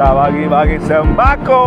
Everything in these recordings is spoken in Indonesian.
kita bagi-bagi sembako.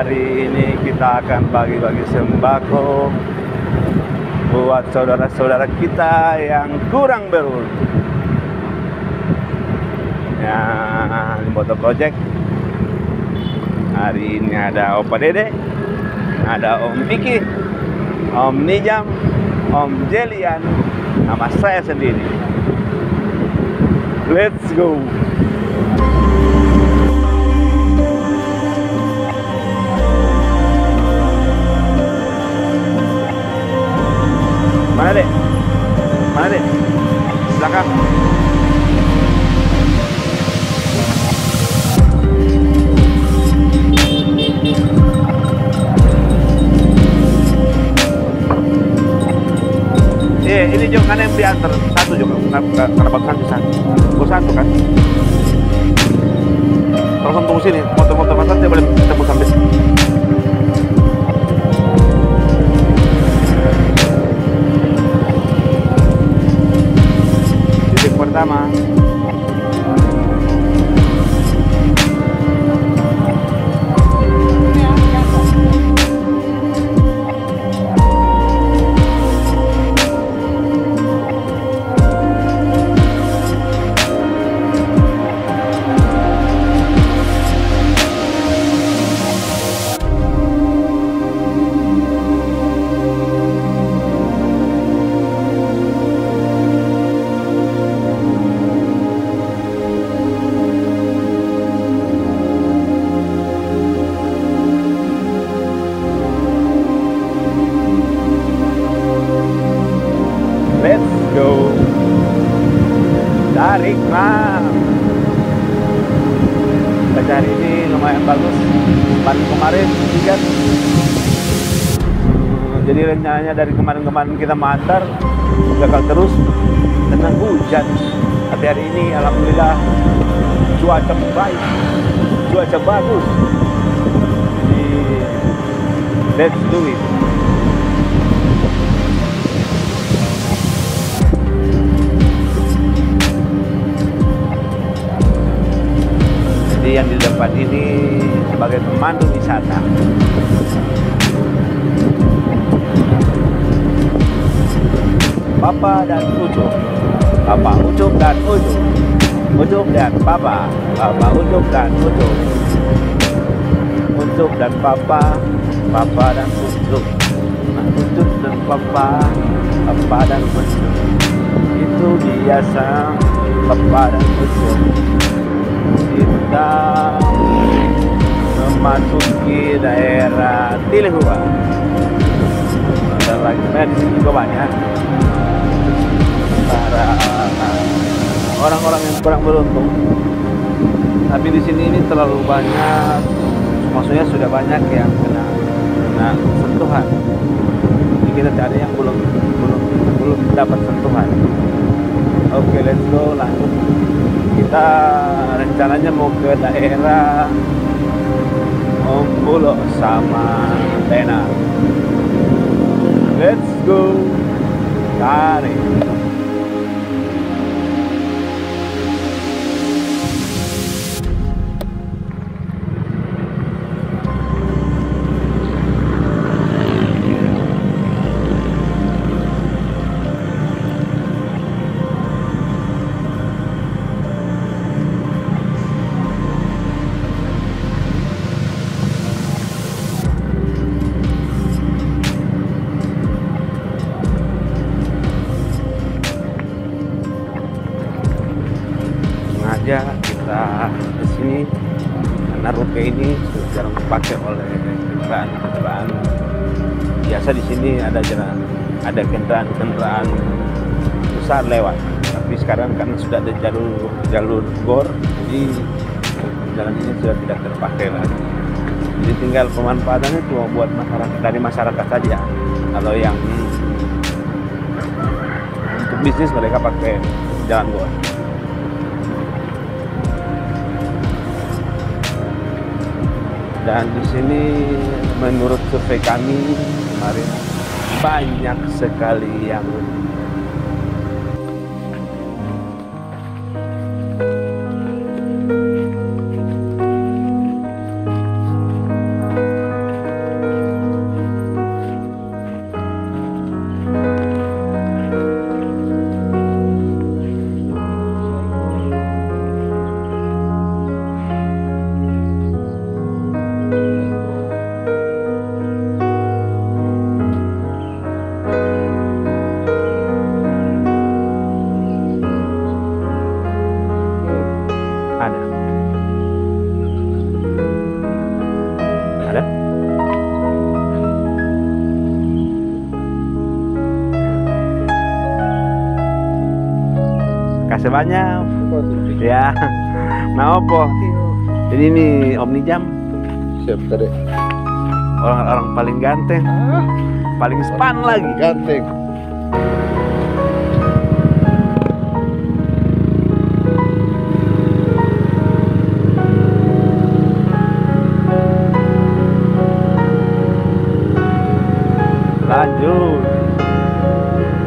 Hari ini kita akan bagi-bagi sembako buat saudara-saudara kita yang kurang beruntung. Ya, Moto Project. Hari ini ada Opa Dede, ada Om Piki, Om Nijam, Om Jelian, sama saya sendiri. Let's go. Mana dek? Mana dek? Belakang. Ini Jom kan yang diantar satu Jom, karena bagusan di sana. Satu kan? Terus tunggu sini, motor-motor atas dia boleh tembus sampai sini. Pertama, tarik mam. Baca hari ini lumayan bagus. Kemarin kan. Jadi rencananya dari kemarin-kemarin kita mantar gagal terus karena hujan. Tapi hari ini alhamdulillah cuaca baik, cuaca bagus. Jadi let's do it. Yang di depan ini sebagai pemandu wisata. Papa dan Ucup, Papa Ucup dan Ucup, Ucup dan Papa, Papa Ucup dan Ucup, Ucup dan Papa, Papa dan Ucup, Ucup dan Papa, Papa dan Ucup. Itu biasa Papa dan Ucup. Kita memasuki daerah Tilihua. Dan lagi di sini juga banyak para orang-orang yang kurang beruntung. Tapi di sini ini terlalu banyak, maksudnya sudah banyak yang kena sentuhan. Jadi kita cari yang belum dapat sentuhan. Oke, let's go, lanjut. Kita rencananya mau ke daerah Ombulo sama Tena. Let's go. Tarik. ini jarang dipakai oleh kendaraan biasa. Di sini ada kendaraan besar lewat, tapi sekarang karena sudah ada jalur gor, jadi jalan ini sudah tidak terpakai lagi. Jadi tinggal pemanfaatannya cuma buat masyarakat saja. Kalau yang untuk bisnis mereka pakai jalan gor. Dan di sini menurut survei kami kemarin banyak sekali yang ada. Kasih banyak. Ya. Nah, apa? Jadi ini Omni Jam. Siap tadi. Orang-orang paling ganteng. Paling span lagi. Ganteng. Lanjut,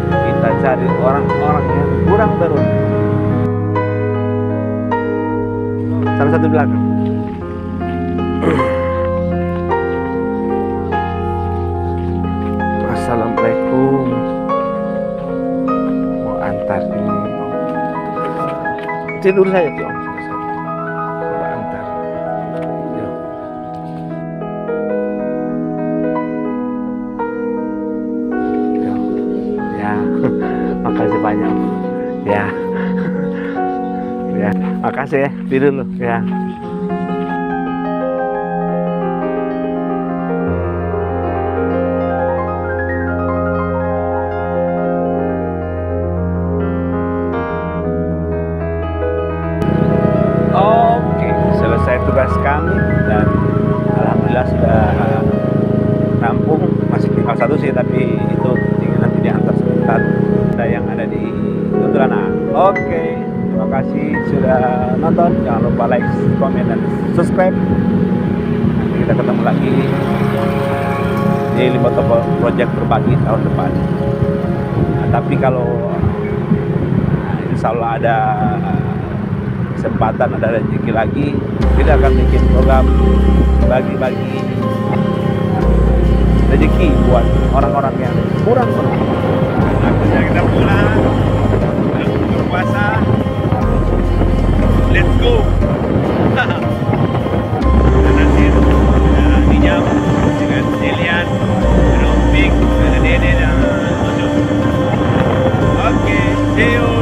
kita cari orang-orang yang kurang terus. Salah satu belakang. Assalamualaikum. Mau antar ini. Tidur saya tuh. Mau antar. Yuk. Ya, makasih banyak. Ya, ya, makasih ya. Tidur lu, ya. Oke, selesai tugas kami dan alhamdulillah sudah rampung. Masih tinggal satu sih, tapi itu tinggal nanti diantar sebentar. Ada yang ada di Tunturana. Oke, terima kasih sudah nonton. Jangan lupa like, komen, dan subscribe. Nanti kita ketemu lagi di Limboto Project Berbagi tahun depan. Nah, tapi kalau insya Allah ada kesempatan, ada rezeki lagi, kita akan bikin program bagi-bagi rezeki buat orang-orang yang kurang beruntung. Akhirnya kita pulang, berpuasa, let's go. Nanti di jam dengan Elian, Rompik, Dede dan Ojo. Oke, see you.